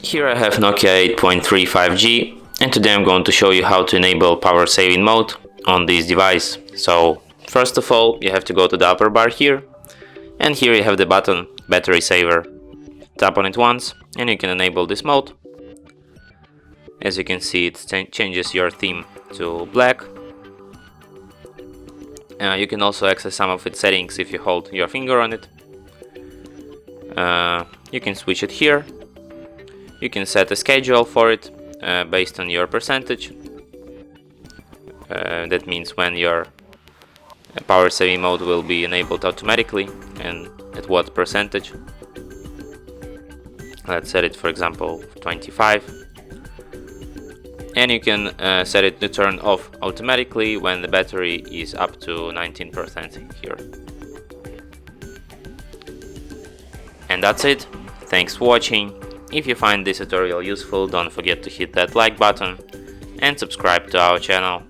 Here I have Nokia 8.3 5G, and today I'm going to show you how to enable power saving mode on this device. So first of all, you have to go to the upper bar here, and here you have the button battery saver. Tap on it once and you can enable this mode. As you can see, it changes your theme to black. You can also access some of its settings if you hold your finger on it. You can switch it here. You can set a schedule for it based on your percentage. That means when your power saving mode will be enabled automatically and at what percentage. Let's set it, for example, 25. And you can set it to turn off automatically when the battery is up to 19% here. And that's it. Thanks for watching. If you find this tutorial useful, don't forget to hit that like button and subscribe to our channel.